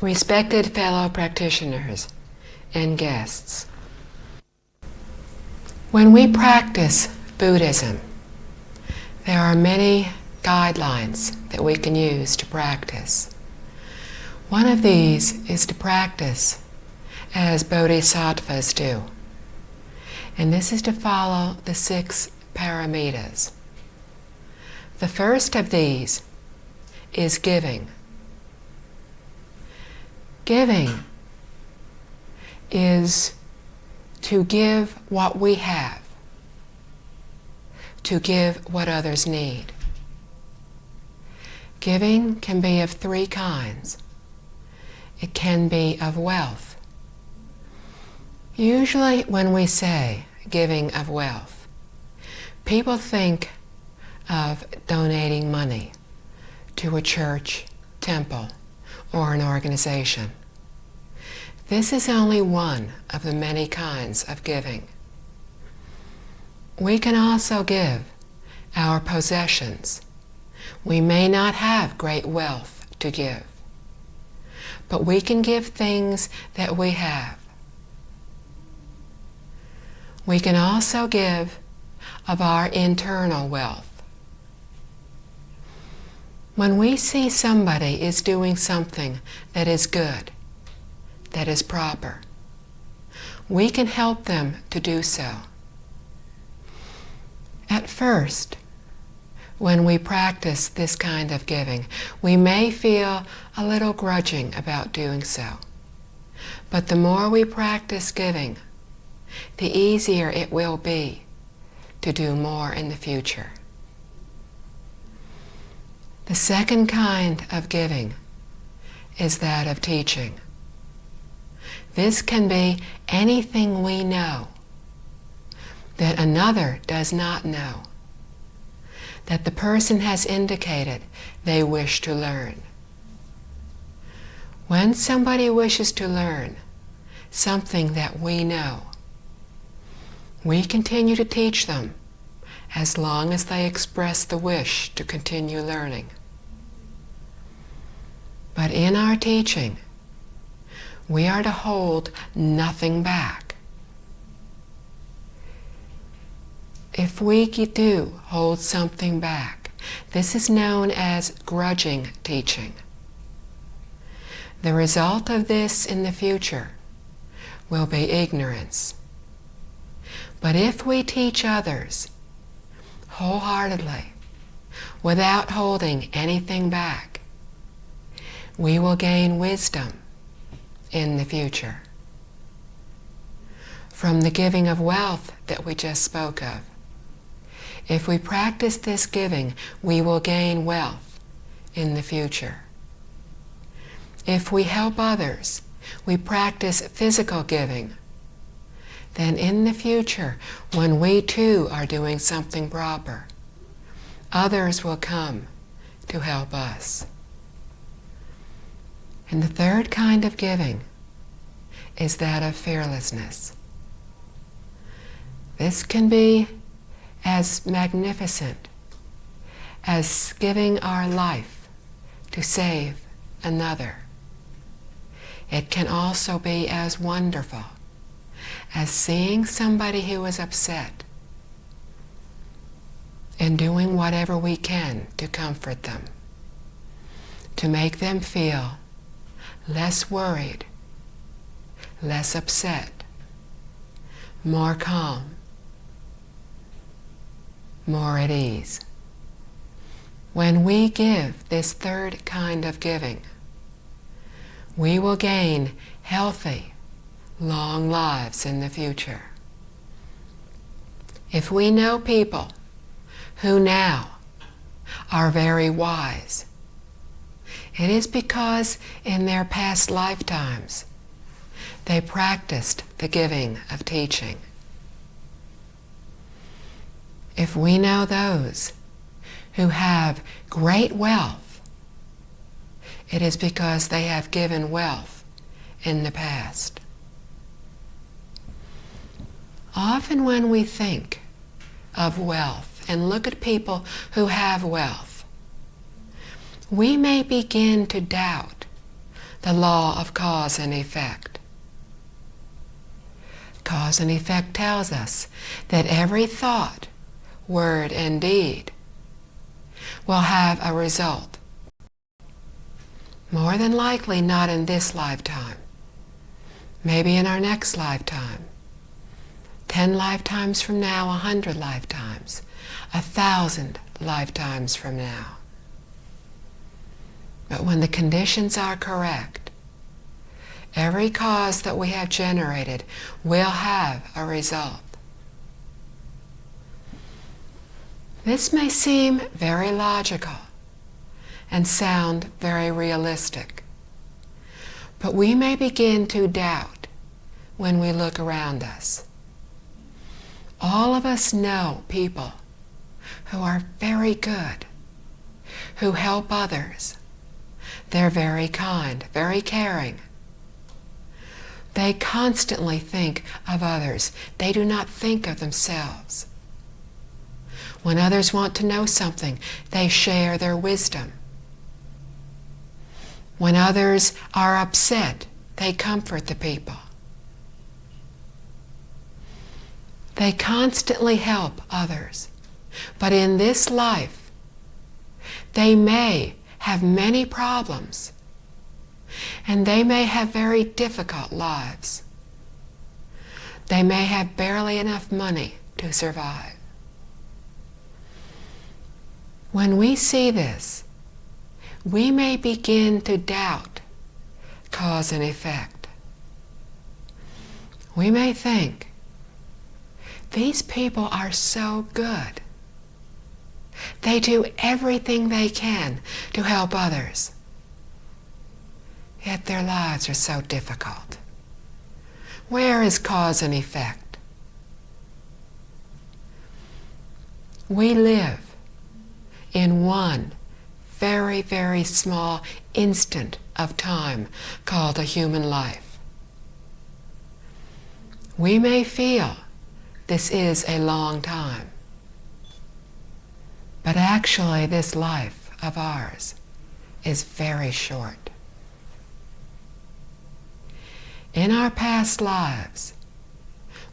Respected fellow practitioners and guests, when we practice Buddhism, there are many guidelines that we can use to practice. One of these is to practice as bodhisattvas do, and this is to follow the 6 paramitas. The first of these is giving. Giving is to give what we have, to give what others need. Giving can be of 3 kinds. It can be of wealth. Usually when we say giving of wealth, people think of donating money to a church, temple, or an organization. This is only one of the many kinds of giving. We can also give our possessions. We may not have great wealth to give, but we can give things that we have. We can also give of our internal wealth. When we see somebody is doing something that is good, that is proper, we can help them to do so. At first, when we practice this kind of giving, we may feel a little grudging about doing so. But the more we practice giving, the easier it will be to do more in the future. The second kind of giving is that of teaching. This can be anything we know that another does not know, that the person has indicated they wish to learn. When somebody wishes to learn something that we know, we continue to teach them as long as they express the wish to continue learning. But in our teaching, we are to hold nothing back. If we do hold something back, this is known as grudging teaching. The result of this in the future will be ignorance. But if we teach others wholeheartedly, without holding anything back, we will gain wisdom in the future. From the giving of wealth that we just spoke of, if we practice this giving, we will gain wealth in the future. If we help others, we practice physical giving, then in the future, when we too are doing something proper, others will come to help us. And the third kind of giving is that of fearlessness. This can be as magnificent as giving our life to save another. It can also be as wonderful as seeing somebody who is upset and doing whatever we can to comfort them, to make them feel less worried, less upset, more calm, more at ease. When we give this third kind of giving, we will gain healthy, long lives in the future. If we know people who now are very wise, it is because in their past lifetimes they practiced the giving of teaching. If we know those who have great wealth, it is because they have given wealth in the past. Often when we think of wealth and look at people who have wealth, we may begin to doubt the law of cause and effect. Cause and effect tells us that every thought, word, and deed will have a result. More than likely not in this lifetime, maybe in our next lifetime, 10 lifetimes from now, 100 lifetimes, 1,000 lifetimes from now. But when the conditions are correct, every cause that we have generated will have a result. This may seem very logical and sound very realistic, but we may begin to doubt when we look around us. All of us know people who are very good, who help others. They're very kind, very caring. They constantly think of others. They do not think of themselves. When others want to know something, they share their wisdom. When others are upset, they comfort the people. They constantly help others. But in this life, they may have many problems, and they may have very difficult lives. They may have barely enough money to survive. When we see this, we may begin to doubt cause and effect. We may think, these people are so good. They do everything they can to help others. Yet their lives are so difficult. Where is cause and effect? We live in one very, very small instant of time called a human life. We may feel this is a long time, but actually this life of ours is very short. In our past lives,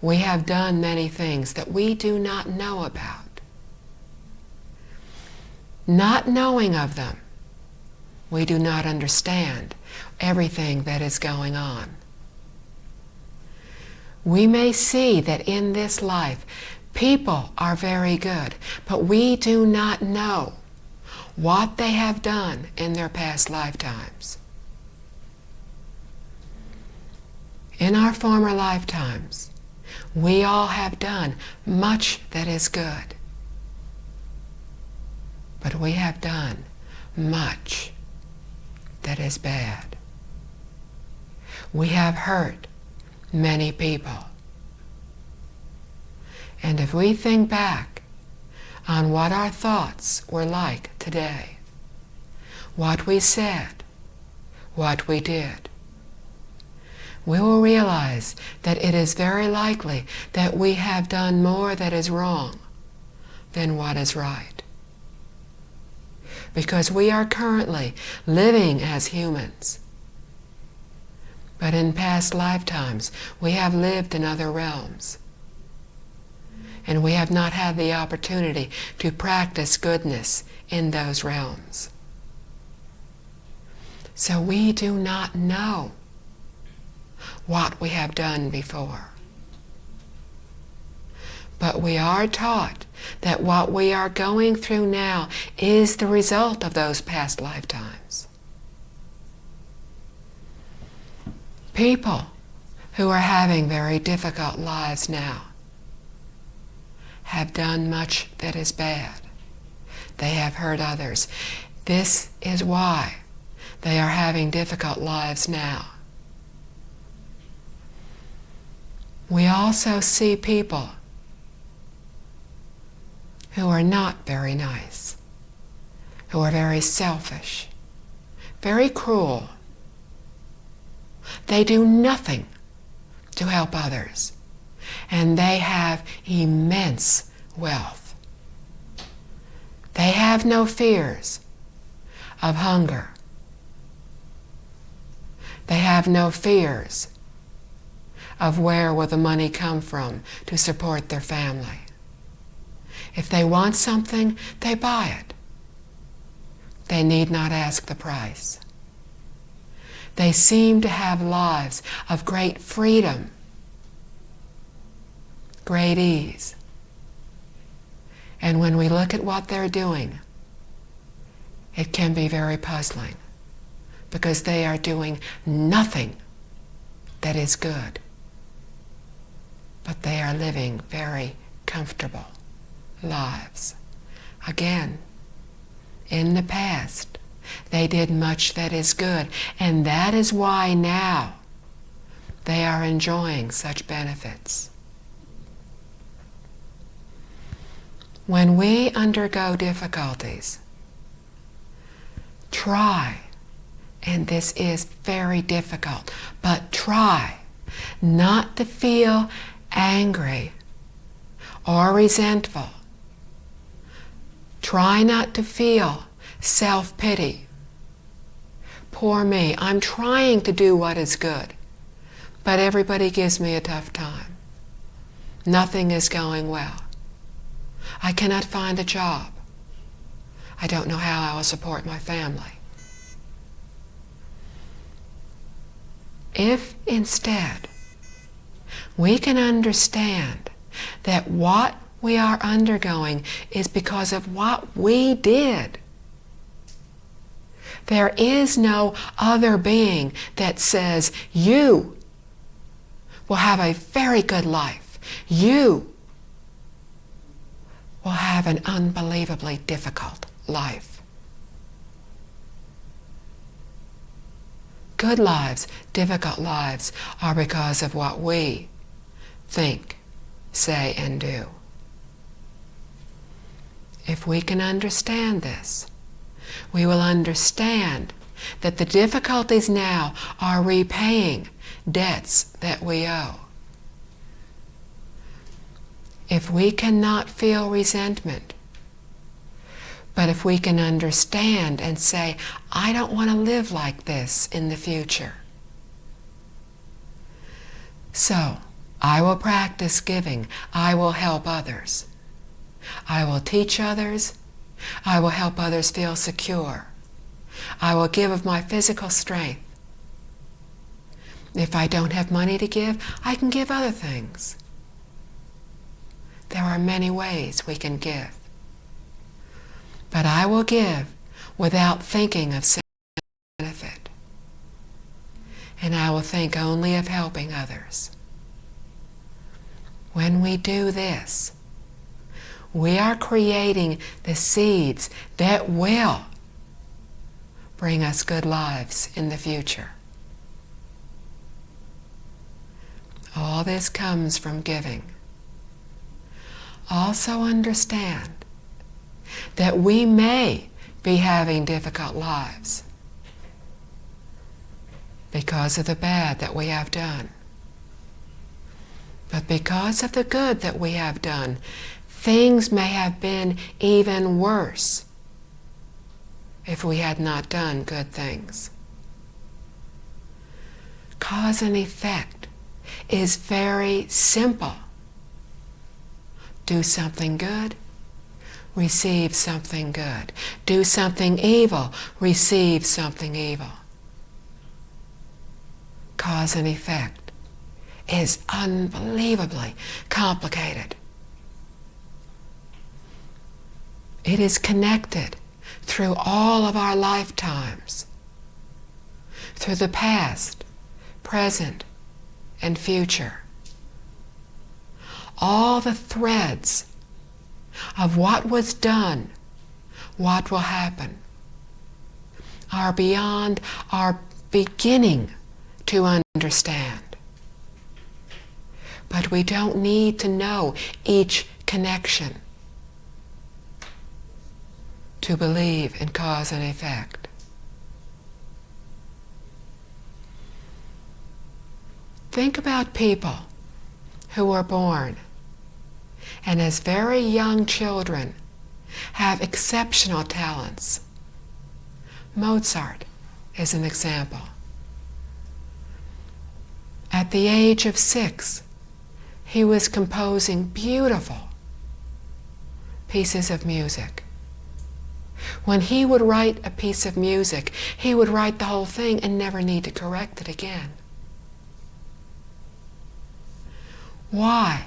we have done many things that we do not know about. Not knowing of them, we do not understand everything that is going on. We may see that in this life, people are very good, but we do not know what they have done in their past lifetimes. In our former lifetimes, we all have done much that is good. But we have done much that is bad. We have hurt many people. And if we think back on what our thoughts were like today, what we said, what we did, we will realize that it is very likely that we have done more that is wrong than what is right. Because we are currently living as humans. But in past lifetimes, we have lived in other realms. And we have not had the opportunity to practice goodness in those realms. So we do not know what we have done before. But we are taught that what we are going through now is the result of those past lifetimes. People who are having very difficult lives now have done much that is bad. They have hurt others. This is why they are having difficult lives now. We also see people who are not very nice, who are very selfish, very cruel. They do nothing to help others, and they have immense wealth. They have no fears of hunger. They have no fears of where will the money come from to support their family. If they want something, they buy it. They need not ask the price. They seem to have lives of great freedom, great ease. And when we look at what they're doing, it can be very puzzling, because they are doing nothing that is good, but they are living very comfortable lives. Again, in the past, they did much that is good, and that is why now they are enjoying such benefits. When we undergo difficulties, try, and this is very difficult, but try not to feel angry or resentful. Try not to feel self-pity. Poor me, I'm trying to do what is good, but everybody gives me a tough time. Nothing is going well. I cannot find a job. I don't know how I will support my family. If instead we can understand that what we are undergoing is because of what we did, there is no other being that says, you will have a very good life. You will have an unbelievably difficult life. Good lives, difficult lives, are because of what we think, say, and do. If we can understand this, we will understand that the difficulties now are repaying debts that we owe. If we cannot feel resentment, but if we can understand and say, I don't want to live like this in the future. So, I will practice giving. I will help others. I will teach others. I will help others feel secure. I will give of my physical strength. If I don't have money to give, I can give other things. There are many ways we can give. But I will give without thinking of self-benefit. And I will think only of helping others. When we do this, we are creating the seeds that will bring us good lives in the future. All this comes from giving. Also understand that we may be having difficult lives because of the bad that we have done. But because of the good that we have done, things may have been even worse if we had not done good things. Cause and effect is very simple. Do something good, receive something good. Do something evil, receive something evil. Cause and effect is unbelievably complicated. It is connected through all of our lifetimes, through the past, present, and future. All the threads of what was done, what will happen, are beyond our beginning to understand. But we don't need to know each connection to believe in cause and effect. Think about people who were born and as very young children have exceptional talents. Mozart is an example. At the age of 6, he was composing beautiful pieces of music. When he would write a piece of music, he would write the whole thing and never need to correct it again. Why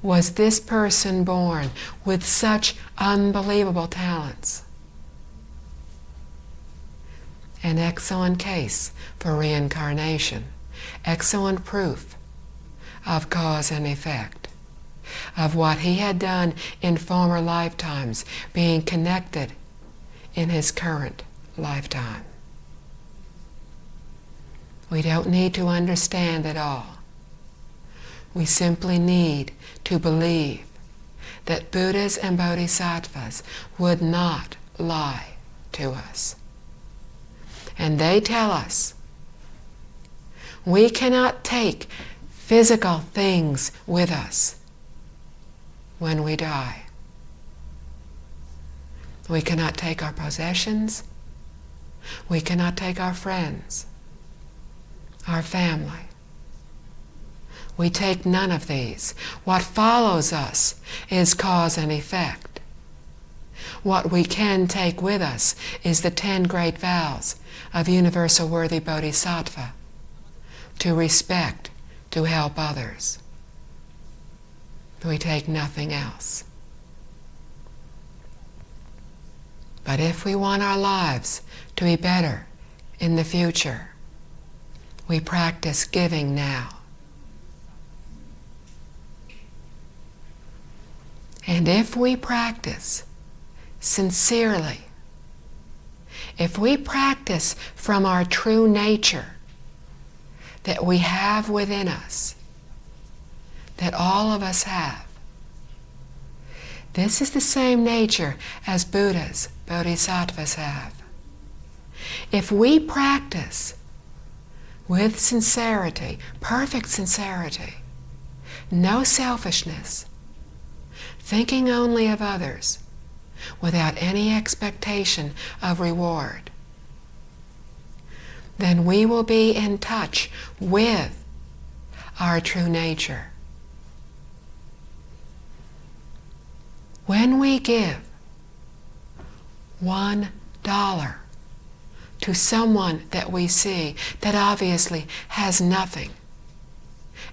was this person born with such unbelievable talents? An excellent case for reincarnation, excellent proof of cause and effect, of what he had done in former lifetimes being connected in his current lifetime. We don't need to understand it all. We simply need to believe that Buddhas and Bodhisattvas would not lie to us. And they tell us we cannot take physical things with us when we die. We cannot take our possessions. We cannot take our friends, our family. We take none of these. What follows us is cause and effect. What we can take with us is the 10 great vows of universal worthy Bodhisattva: to respect, to help others. We take nothing else. But if we want our lives to be better in the future, we practice giving now. And if we practice sincerely, if we practice from our true nature that we have within us, that all of us have, this is the same nature as Buddhas, Bodhisattvas have. If we practice with sincerity, perfect sincerity, no selfishness, thinking only of others, without any expectation of reward, then we will be in touch with our true nature. When we give $1 to someone that we see that obviously has nothing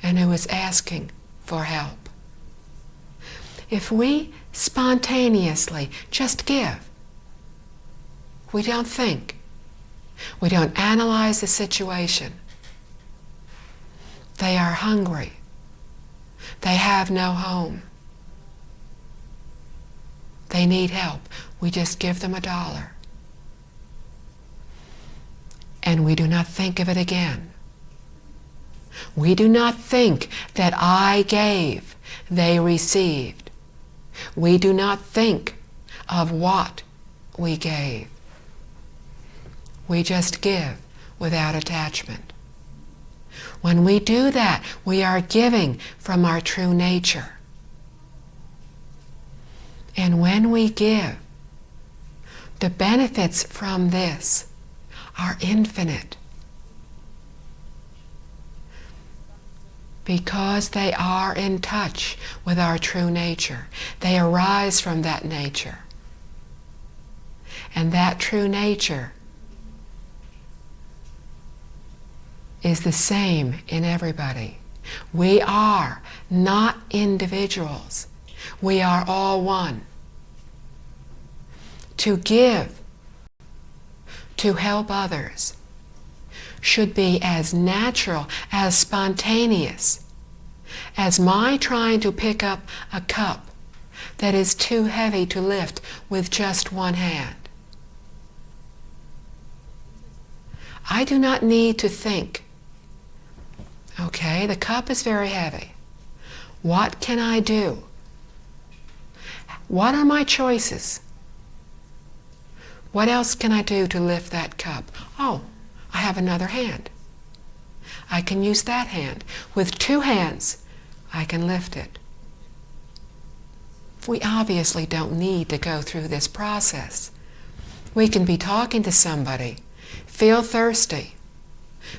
and who is asking for help, if we spontaneously just give, we don't think, we don't analyze the situation. They are hungry. They have no home. They need help. We just give them $1. And we do not think of it again. We do not think that I gave, they received. We do not think of what we gave. We just give without attachment. When we do that, we are giving from our true nature. And when we give, the benefits from this are infinite, because they are in touch with our true nature. They arise from that nature. And that true nature is the same in everybody. We are not individuals. We are all one. To give, to help others, should be as natural, as spontaneous as my trying to pick up a cup that is too heavy to lift with just one hand. I do not need to think, okay, the cup is very heavy. What can I do? What are my choices? What else can I do to lift that cup? Oh, I have another hand. I can use that hand. With 2 hands, I can lift it. We obviously don't need to go through this process. We can be talking to somebody, feel thirsty,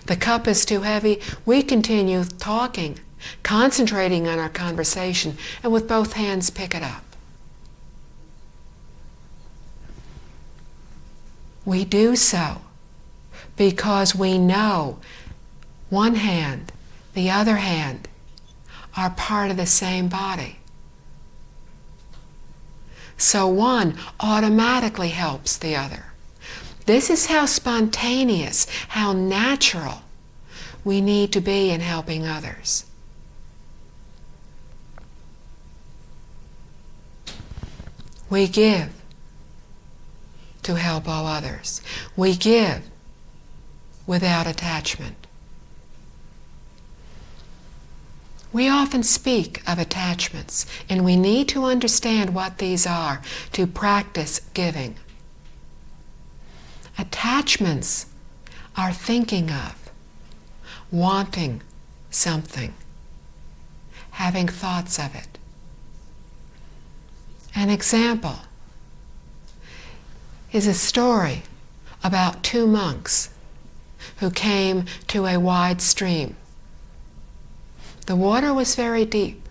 The cup is too heavy. We continue talking, concentrating on our conversation, and with both hands pick it up. We do so because we know one hand, the other hand, are part of the same body. So one automatically helps the other. This is how spontaneous, how natural we need to be in helping others. We give to help all others. We give without attachment. We often speak of attachments, and we need to understand what these are to practice giving. Attachments are thinking of, wanting something, having thoughts of it. An example is a story about two monks who came to a wide stream. The water was very deep,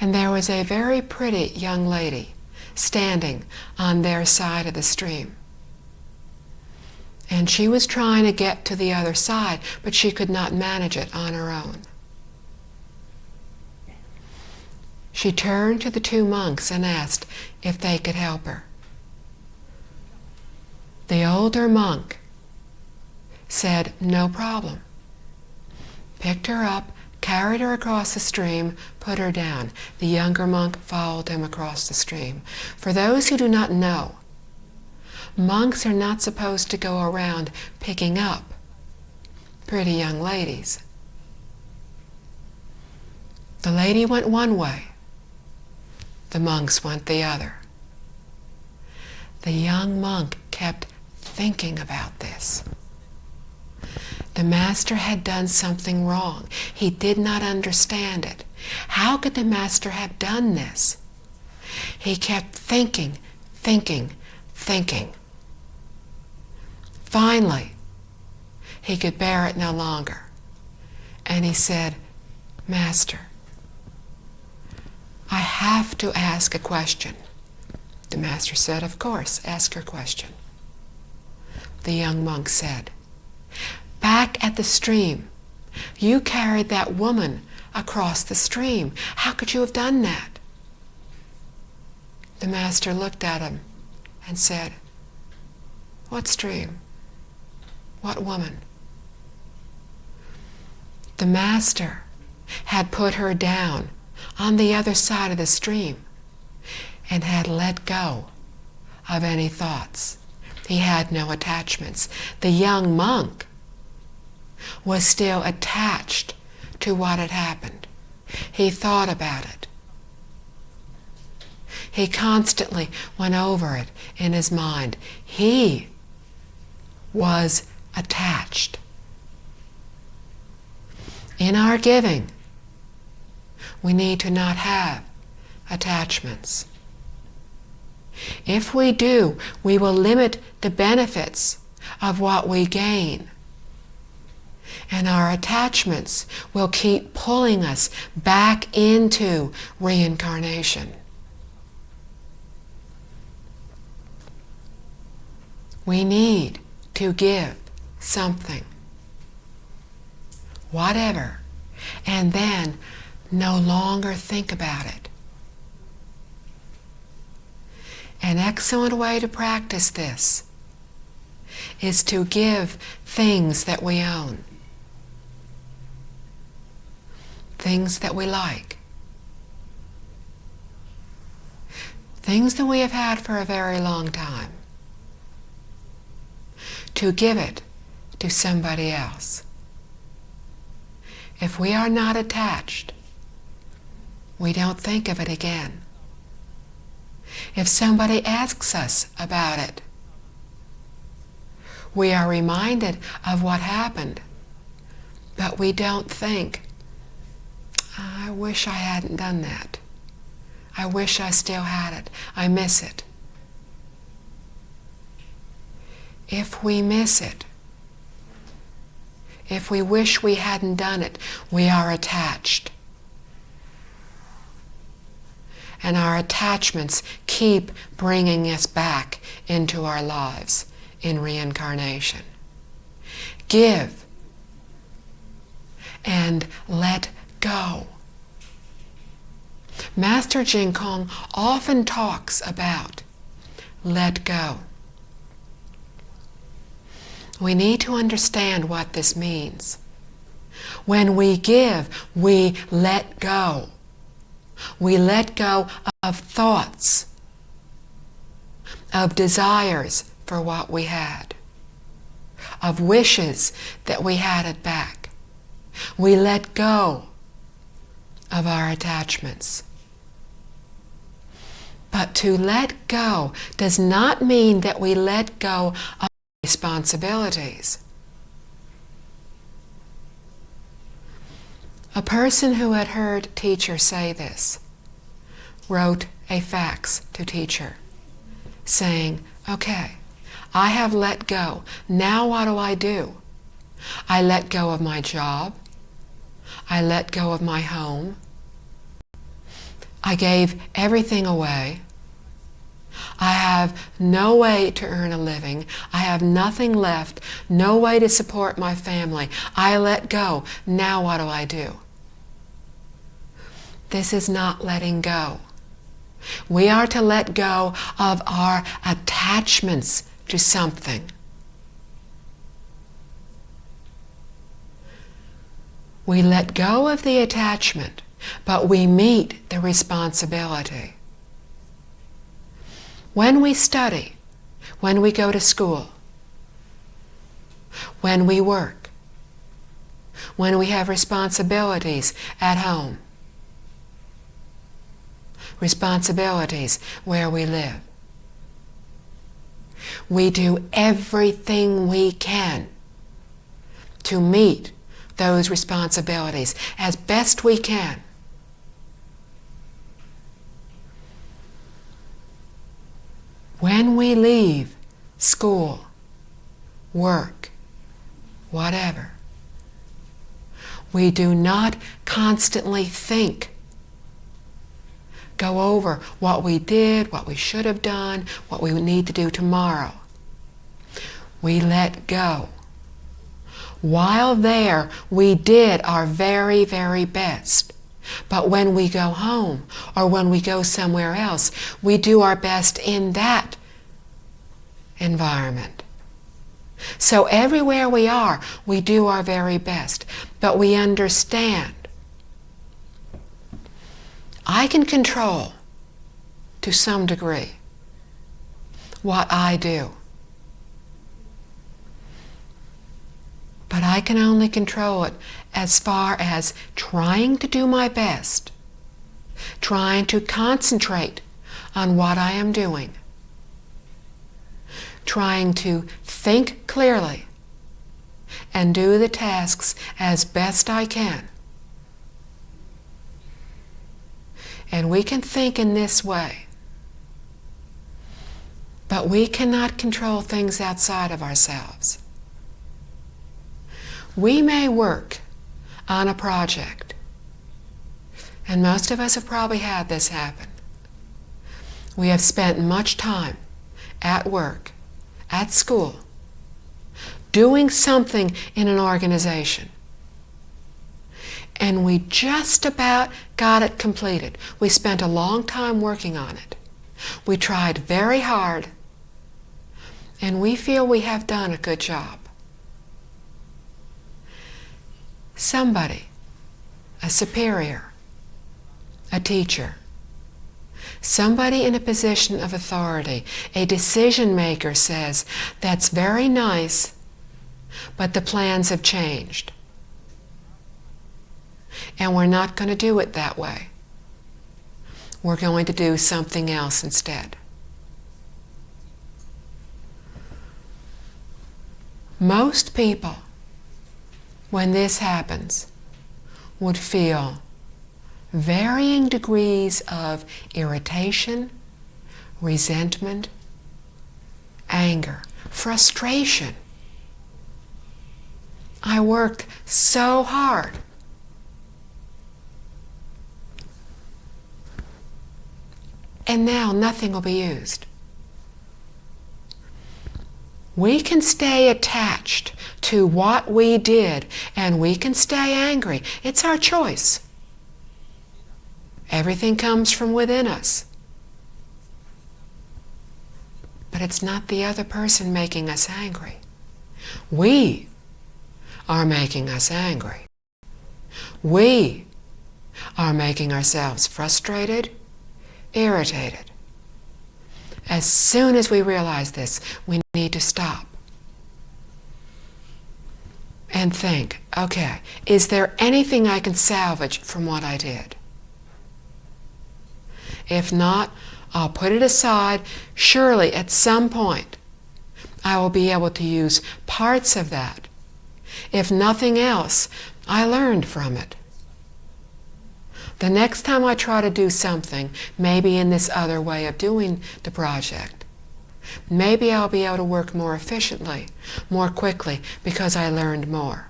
and there was a very pretty young lady standing on their side of the stream. And she was trying to get to the other side, but she could not manage it on her own. She turned to the two monks and asked if they could help her. The older monk said, "No problem," picked her up, carried her across the stream, put her down. The younger monk followed him across the stream. For those who do not know, monks are not supposed to go around picking up pretty young ladies. The lady went one way. The monks went the other. The young monk kept thinking about this. The master had done something wrong. He did not understand it. How could the master have done this? He kept thinking. Finally, he could bear it no longer. And he said, "Master, I have to ask a question." The master said, "Of course, ask your question." The young monk said, "Back at the stream, you carried that woman across the stream. How could you have done that?" The master looked at him and said, "What stream? What woman?" The master had put her down on the other side of the stream and had let go of any thoughts. He had no attachments. The young monk was still attached to what had happened. He thought about it. He constantly went over it in his mind. He was attached. In our giving, we need to not have attachments. If we do, we will limit the benefits of what we gain. And our attachments will keep pulling us back into reincarnation. We need to give something, whatever, and then no longer think about it. An excellent way to practice this is to give things that we own, things that we like, things that we have had for a very long time, to give it to somebody else. If we are not attached, we don't think of it again. If somebody asks us about it, we are reminded of what happened, but we don't think, "I wish I hadn't done that. I wish I still had it. I miss it." If we miss it, If we wish we hadn't done it, we are attached. And our attachments keep bringing us back into our lives in reincarnation. Give and let go. Master Chin Kung often talks about let go. We need to understand what this means. When we give, we let go. We let go of thoughts, of desires for what we had, of wishes that we had it back. We let go of our attachments. But to let go does not mean that we let go of responsibilities. A person who had heard teacher say this wrote a fax to teacher saying, okay, I have let go. Now what do? I let go of my job. I let go of my home. I gave everything away. I have no way to earn a living. I have nothing left, no way to support my family. I let go. Now what do? This is not letting go. We are to let go of our attachments to something. We let go of the attachment, but we meet the responsibility. When we study, when we go to school, when we work, when we have responsibilities at home, responsibilities where we live, we do everything we can to meet those responsibilities as best we can. When we leave school, work, whatever, we do not constantly think, go over what we did, what we should have done, what we need to do tomorrow. We let go. While there, we did our very, very best. But when we go home or when we go somewhere else, we do our best in that environment. So everywhere we are, we do our very best. But we understand I can control, to some degree, what I do. But I can only control it as far as trying to do my best, trying to concentrate on what I am doing, trying to think clearly and do the tasks as best I can. And we can think in this way, but we cannot control things outside of ourselves. We may work on a project, and most of us have probably had this happen. We have spent much time at work, at school, doing something in an organization, and we just about got it completed. We spent a long time working on it. We tried very hard, and we feel we have done a good job. Somebody, a superior, a teacher, somebody in a position of authority, a decision maker says, that's very nice, but the plans have changed. And we're not going to do it that way. We're going to do something else instead. Most people, when this happens, would feel varying degrees of irritation, resentment, anger, frustration, I worked so hard. And now nothing will be used. We can stay attached to what we did, and we can stay angry. It's our choice. Everything comes from within us. But it's not the other person making us angry. We are making us angry. We are making ourselves frustrated, irritated. As soon as we realize this, we need to stop and think, okay, is there anything I can salvage from what I did? If not, I'll put it aside. Surely at some point I will be able to use parts of that. If nothing else, I learned from it. The next time I try to do something, maybe in this other way of doing the project, maybe I'll be able to work more efficiently, more quickly, because I learned more.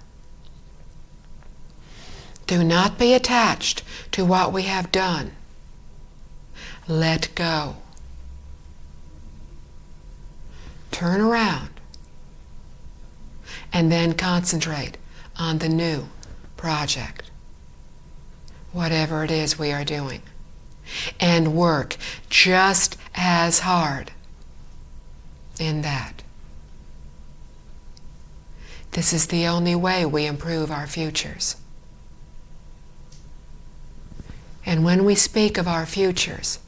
Do not be attached to what we have done. Let go. Turn around and then concentrate on the new project, whatever it is we are doing, and work just as hard in that. This is the only way we improve our futures. And when we speak of our futures,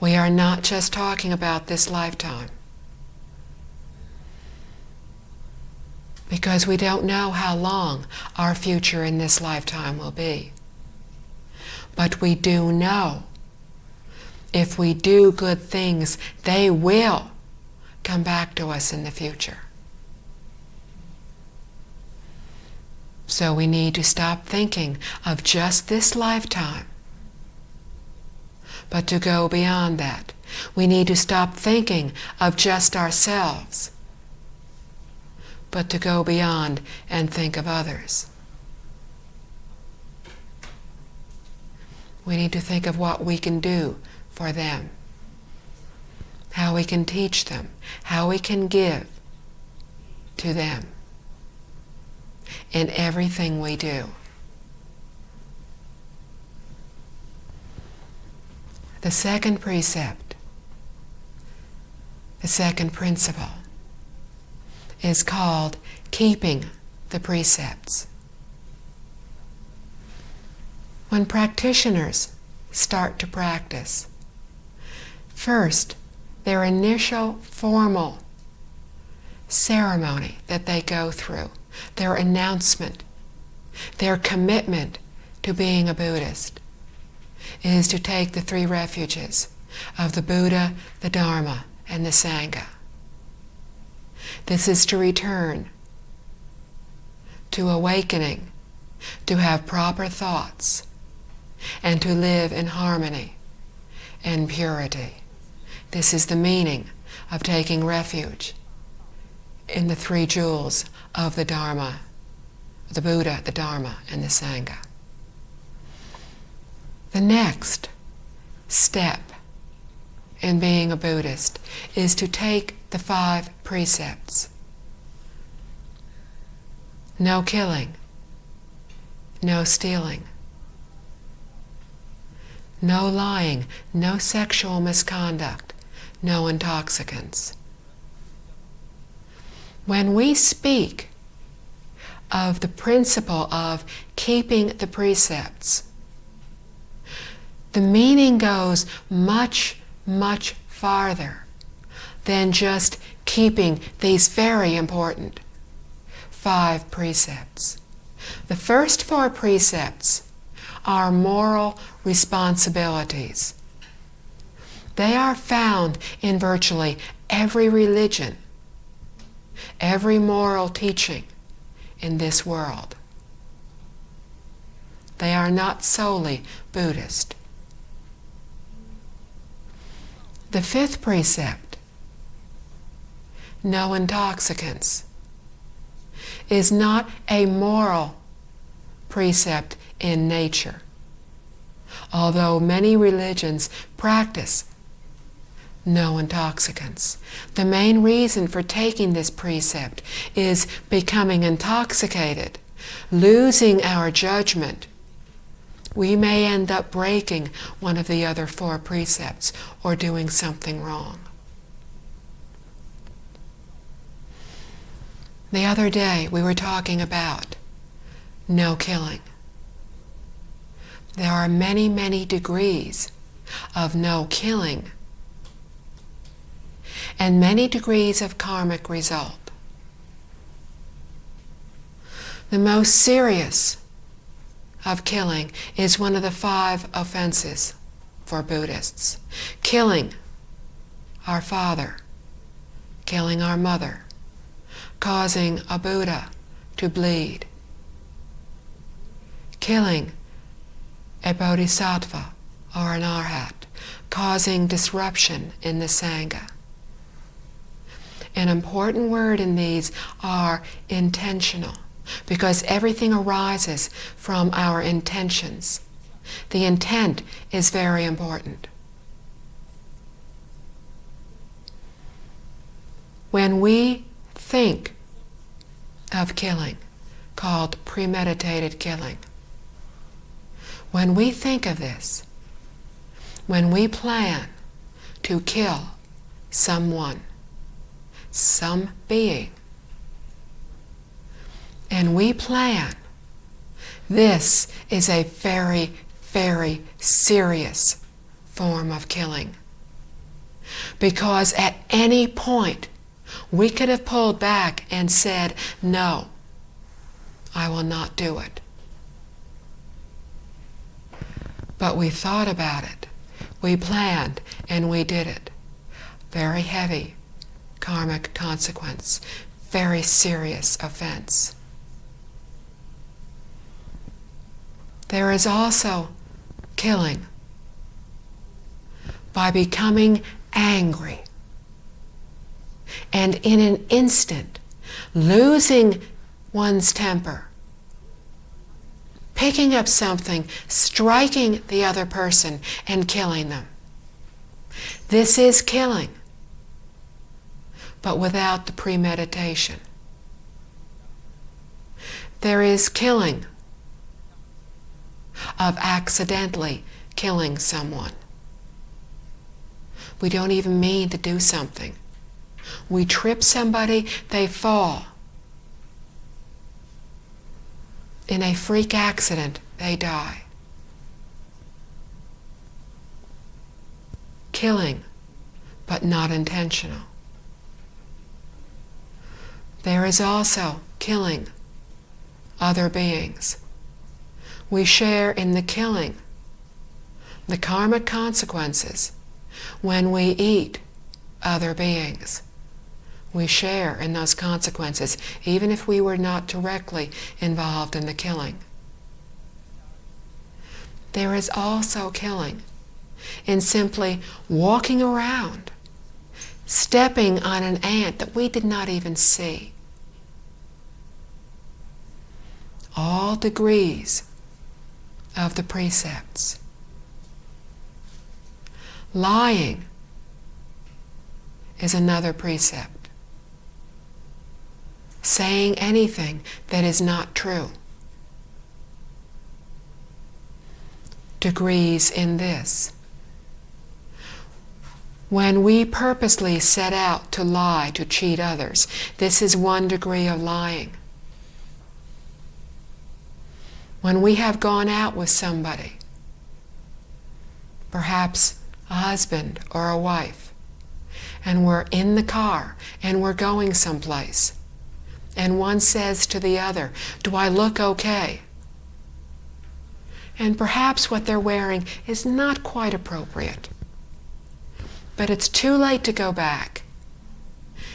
we are not just talking about this lifetime, because we don't know how long our future in this lifetime will be. But we do know if we do good things, they will come back to us in the future. So we need to stop thinking of just this lifetime, but to go beyond that. We need to stop thinking of just ourselves, but to go beyond and think of others. We need to think of what we can do for them, how we can teach them, how we can give to them in everything we do. The second precept, the second principle, is called keeping the precepts. When practitioners start to practice, first, their initial formal ceremony that they go through, their announcement, their commitment to being a Buddhist, is to take the three refuges of the Buddha, the Dharma, and the Sangha. This is to return to awakening, to have proper thoughts, and to live in harmony and purity. This is the meaning of taking refuge in the three jewels of the Dharma, the Buddha, the Dharma, and the Sangha. The next step in being a Buddhist is to take the 5 precepts. No killing, no stealing, no lying, no sexual misconduct, no intoxicants. When we speak of the principle of keeping the precepts, the meaning goes much, much farther than just keeping these very important 5 precepts. The first 4 precepts are moral responsibilities. They are found in virtually every religion, every moral teaching in this world. They are not solely Buddhist. The 5th precept, no intoxicants, is not a moral precept in nature, although many religions practice no intoxicants. The main reason for taking this precept is becoming intoxicated, losing our judgment. We may end up breaking one of the other 4 precepts or doing something wrong. The other day we were talking about no killing. There are many, many degrees of no killing and many degrees of karmic result. The most serious of killing is one of the 5 offenses for Buddhists. Killing our father, killing our mother, causing a Buddha to bleed, killing a Bodhisattva or an Arhat, causing disruption in the Sangha. An important word in these are intentional, because everything arises from our intentions. The intent is very important. When we think of killing, called premeditated killing, when we think of this, when we plan to kill someone, some being, and we plan, this is a very, very serious form of killing. Because at any point, we could have pulled back and said, no, I will not do it. But we thought about it, we planned, and we did it. Very heavy karmic consequence, very serious offense. There is also killing by becoming angry and in an instant losing one's temper, picking up something, striking the other person and killing them. This is killing, but without the premeditation. There is killing of accidentally killing someone. We don't even mean to do something. We trip somebody, they fall. In a freak accident, they die. Killing, but not intentional. There is also killing other beings. We share in the killing, the karmic consequences, when we eat other beings. We share in those consequences, even if we were not directly involved in the killing. There is also killing in simply walking around, stepping on an ant that we did not even see. All degrees of the precepts. Lying is another precept. Saying anything that is not true. Degrees in this. When we purposely set out to lie, to cheat others, this is 1 degree of lying. When we have gone out with somebody, perhaps a husband or a wife, and we're in the car and we're going someplace, and one says to the other, "Do I look okay?" And perhaps what they're wearing is not quite appropriate. But it's too late to go back.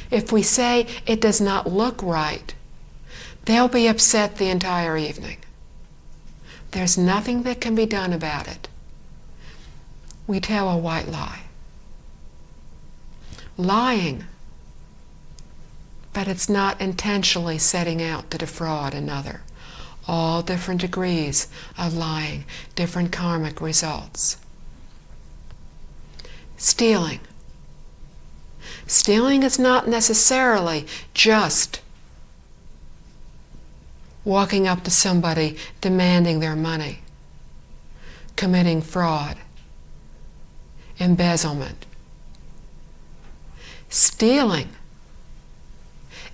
If we say it does not look right, they'll be upset the entire evening. There's nothing that can be done about it. We tell a white lie. Lying but it's not intentionally setting out to defraud another. All different degrees of lying, different karmic results. Stealing. Stealing is not necessarily just walking up to somebody demanding their money, committing fraud, embezzlement. Stealing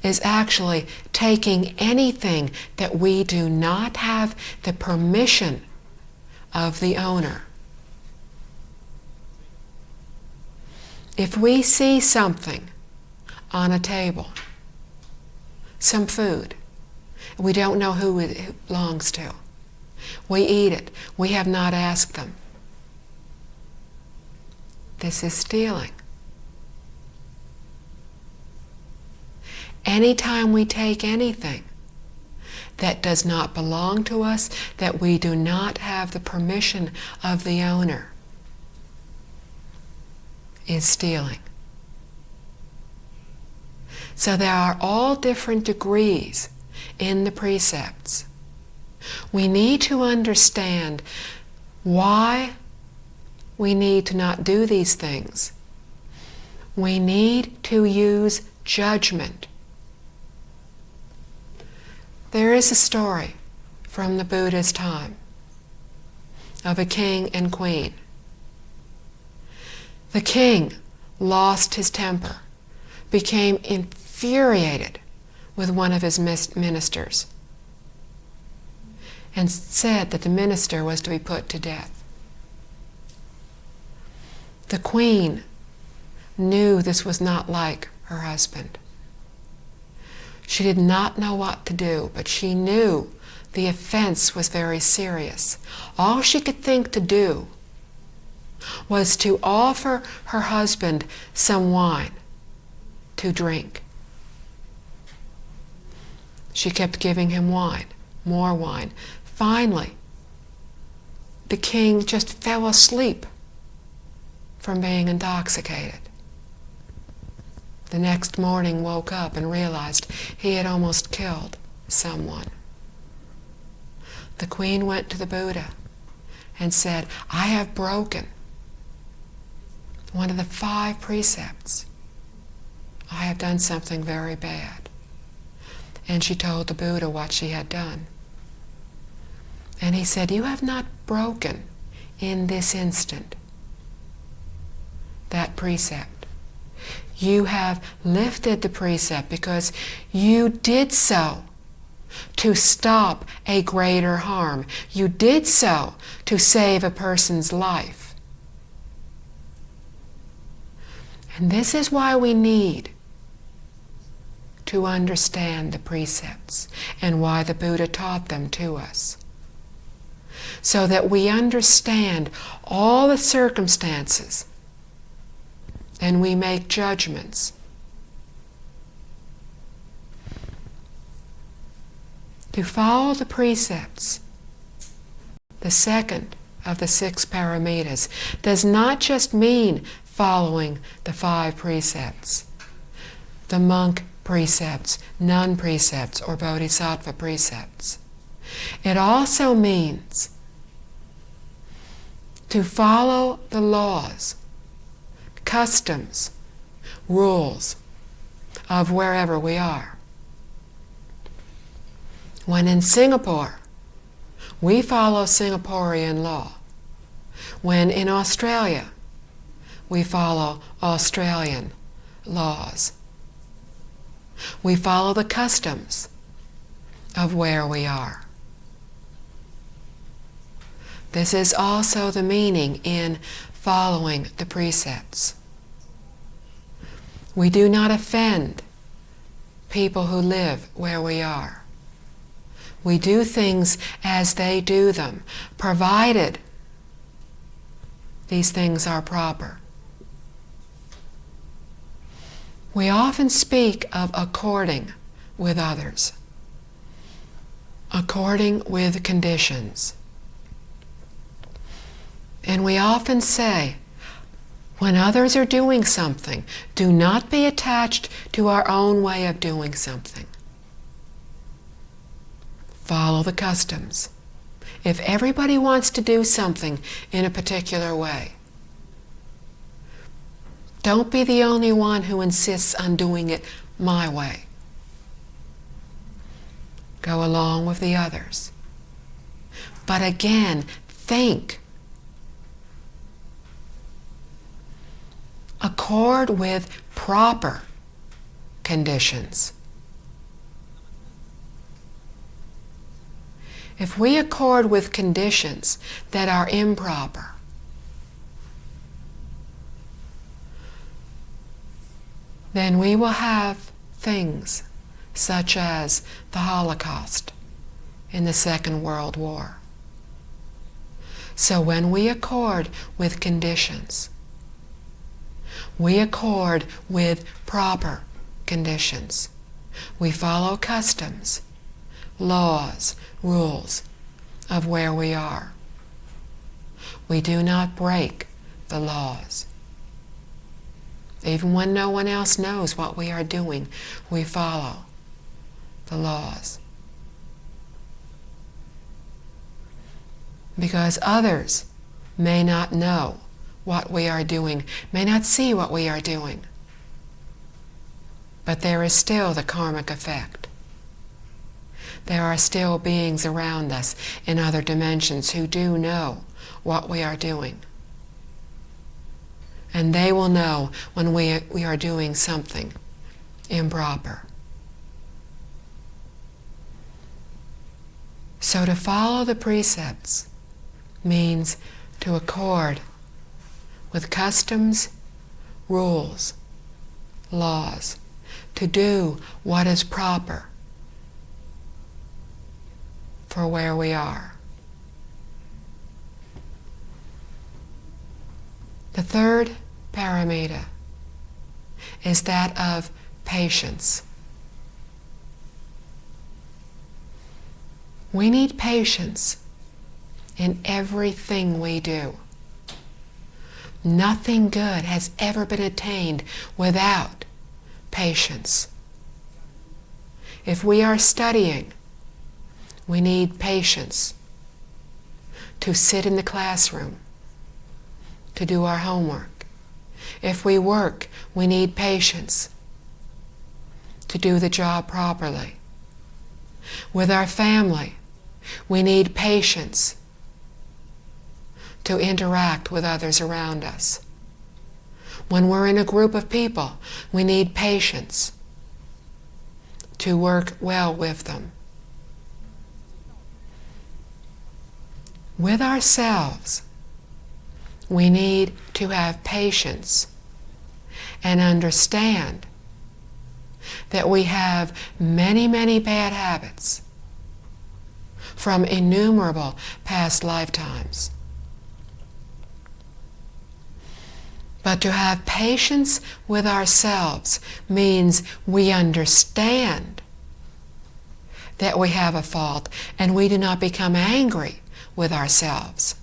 is actually taking anything that we do not have the permission of the owner. If we see something on a table, some food, we don't know who it belongs to, we eat it, we have not asked them. This is stealing. Anytime we take anything that does not belong to us, that we do not have the permission of the owner, is stealing. So there are all different degrees in the precepts. We need to understand why we need to not do these things. We need to use judgment. There is a story from the Buddha's time of a king and queen. The king lost his temper, became infuriated with one of his ministers, and said that the minister was to be put to death. The queen knew this was not like her husband. She did not know what to do, but she knew the offense was very serious. All she could think to do was to offer her husband some wine to drink. She kept giving him wine, more wine. Finally, the king just fell asleep from being intoxicated. The next morning woke up and realized he had almost killed someone. The queen went to the Buddha and said, I have broken one of the 5 precepts. I have done something very bad. And she told the Buddha what she had done. And he said, you have not broken in this instant that precept. You have lifted the precept because you did so to stop a greater harm. You did so to save a person's life. And this is why we need to understand the precepts and why the Buddha taught them to us. So that we understand all the circumstances and we make judgments. To follow the precepts, the second of the 6 paramitas, does not just mean following the 5 precepts, the monk precepts, nun precepts, or bodhisattva precepts. It also means to follow the laws, customs, rules of wherever we are. When in Singapore, we follow Singaporean law. When in Australia, we follow Australian laws. We follow the customs of where we are. This is also the meaning in following the precepts. We do not offend people who live where we are. We do things as they do them, provided these things are proper. We often speak of according with others, according with conditions. And we often say, When others are doing something, do not be attached to our own way of doing something. Follow the customs. If everybody wants to do something in a particular way, don't be the only one who insists on doing it my way. Go along with the others. But again, think. Accord with proper conditions. If we accord with conditions that are improper, then we will have things such as the Holocaust in the Second World War. So when we accord with conditions, we accord with proper conditions. We follow customs, laws, rules of where we are. We do not break the laws. Even when no one else knows what we are doing, we follow the laws. Because others may not know what we are doing, may not see what we are doing. But there is still the karmic effect. There are still beings around us in other dimensions who do know what we are doing. And they will know when we are doing something improper. So to follow the precepts means to accord with customs, rules, laws, to do what is proper for where we are. The third paramita is that of patience. We need patience in everything we do. Nothing good has ever been attained without patience. If we are studying, we need patience to sit in the classroom, to do our homework. If we work, we need patience to do the job properly. With our family, we need patience to interact with others around us. When we're in a group of people, we need patience to work well with them. With ourselves, we need to have patience and understand that we have many, many bad habits from innumerable past lifetimes. But to have patience with ourselves means we understand that we have a fault and we do not become angry with ourselves.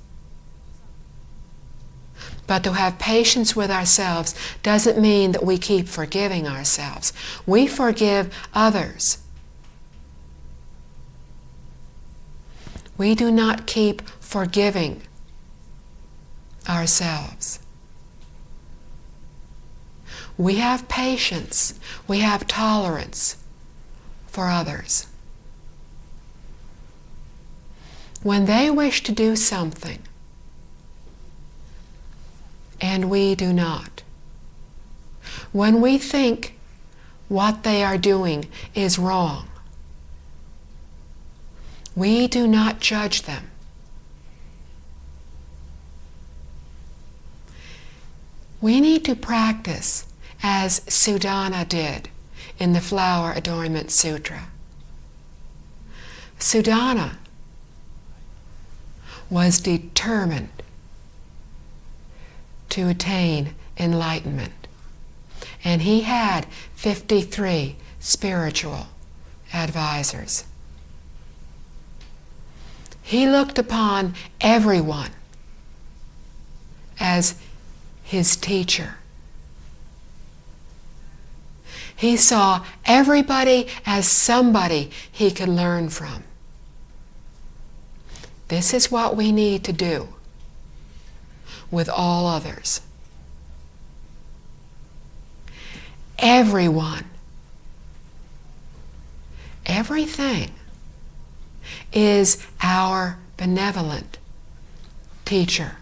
But to have patience with ourselves doesn't mean that we keep forgiving ourselves. We forgive others. We do not keep forgiving ourselves. We have patience, we have tolerance for others. When they wish to do something, and we do not, when we think what they are doing is wrong, we do not judge them. We need to practice as Sudana did in the Flower Adornment Sutra. Sudana was determined to attain enlightenment, and he had 53 spiritual advisors. He looked upon everyone as his teacher. He saw everybody as somebody he could learn from. This is what we need to do with all others. Everyone, everything is our benevolent teacher.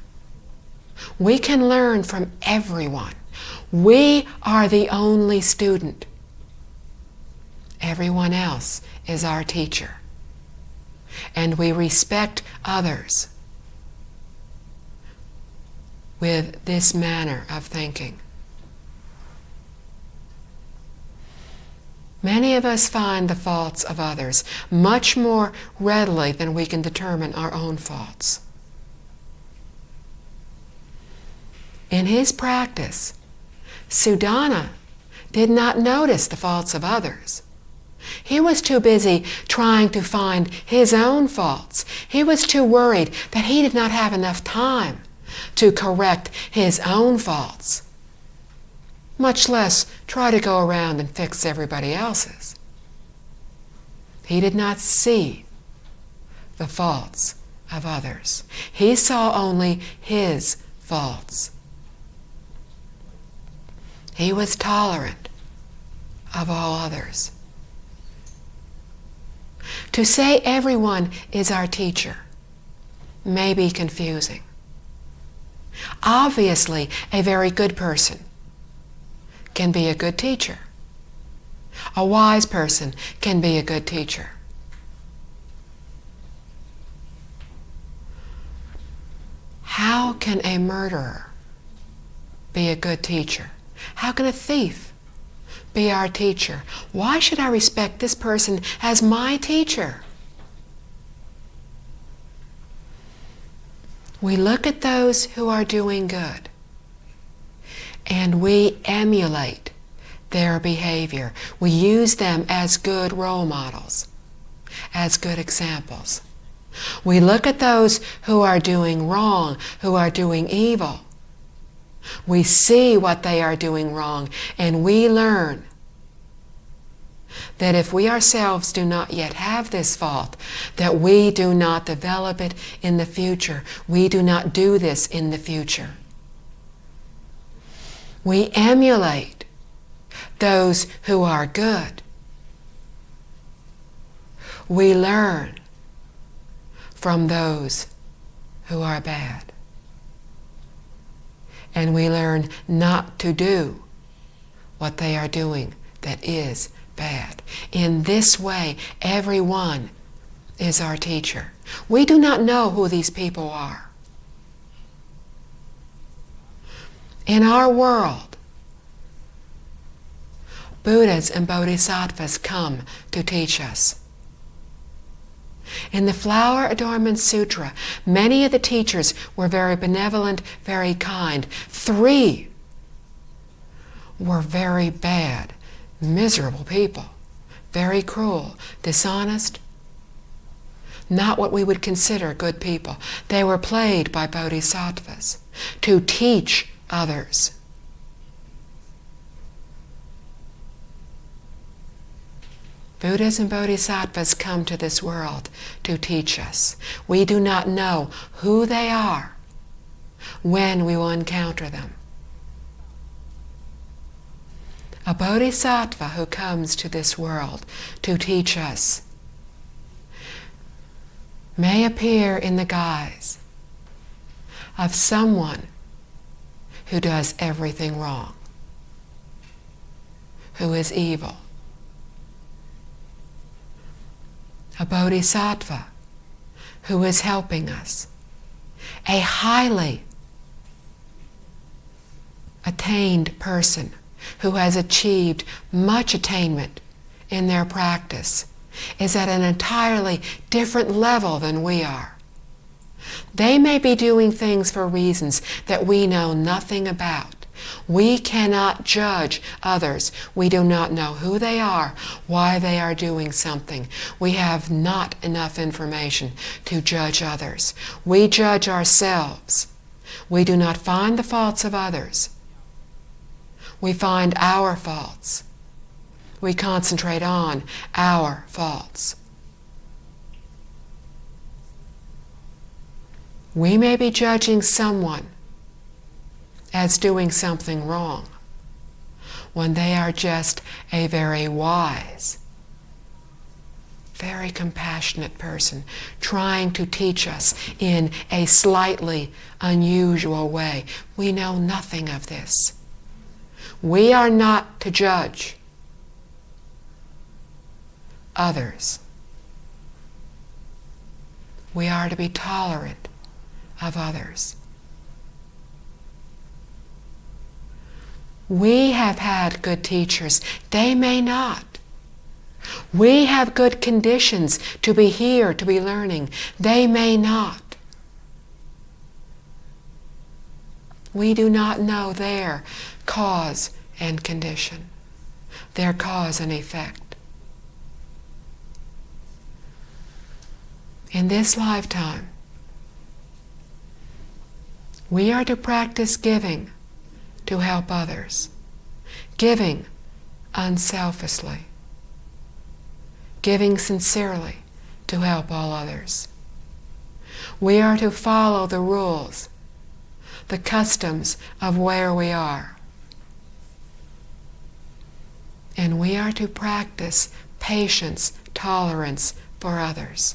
We can learn from everyone. We are the only student. Everyone else is our teacher. And we respect others with this manner of thinking. Many of us find the faults of others much more readily than we can determine our own faults. In his practice, Sudana did not notice the faults of others. He was too busy trying to find his own faults. He was too worried that he did not have enough time to correct his own faults, much less try to go around and fix everybody else's. He did not see the faults of others. He saw only his faults. He was tolerant of all others. To say everyone is our teacher may be confusing. Obviously, a very good person can be a good teacher. A wise person can be a good teacher. How can a murderer be a good teacher? How can a thief be our teacher? Why should I respect this person as my teacher? We look at those who are doing good and we emulate their behavior. We use them as good role models, as good examples. We look at those who are doing wrong, who are doing evil. We see what they are doing wrong, and we learn that if we ourselves do not yet have this fault, that we do not develop it in the future. We do not do this in the future. We emulate those who are good. We learn from those who are bad. And we learn not to do what they are doing that is bad. In this way, everyone is our teacher. We do not know who these people are. In our world, Buddhas and Bodhisattvas come to teach us. In the Flower Adornment Sutra, many of the teachers were very benevolent, very kind. 3 were very bad, miserable people, very cruel, dishonest, not what we would consider good people. They were played by bodhisattvas to teach others. Buddhas and bodhisattvas come to this world to teach us. We do not know who they are when we will encounter them. A bodhisattva who comes to this world to teach us may appear in the guise of someone who does everything wrong, who is evil. A bodhisattva who is helping us, a highly attained person who has achieved much attainment in their practice, is at an entirely different level than we are. They may be doing things for reasons that we know nothing about. We cannot judge others. We do not know who they are, why they are doing something. We have not enough information to judge others. We judge ourselves We do not find the faults of others. We find our faults. We concentrate on our faults. We may be judging someone as doing something wrong when they are just a very wise, very compassionate person trying to teach us in a slightly unusual way. We know nothing of this. We are not to judge others. We are to be tolerant of others. We have had good teachers. They may not. We have good conditions to be here, to be learning. They may not. We do not know their cause and condition, their cause and effect. In this lifetime, we are to practice giving to help others, giving unselfishly, giving sincerely to help all others. We are to follow the rules, the customs of where we are. And we are to practice patience, tolerance for others.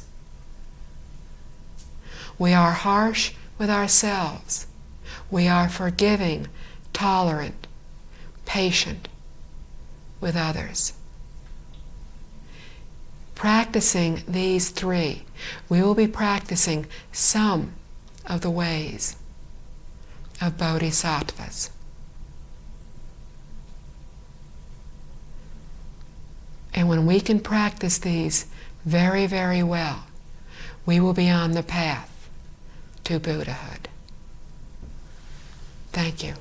We are harsh with ourselves. We are forgiving, tolerant, patient with others. Practicing these three, we will be practicing some of the ways of bodhisattvas. And when we can practice these very, very well, we will be on the path to Buddhahood. Thank you.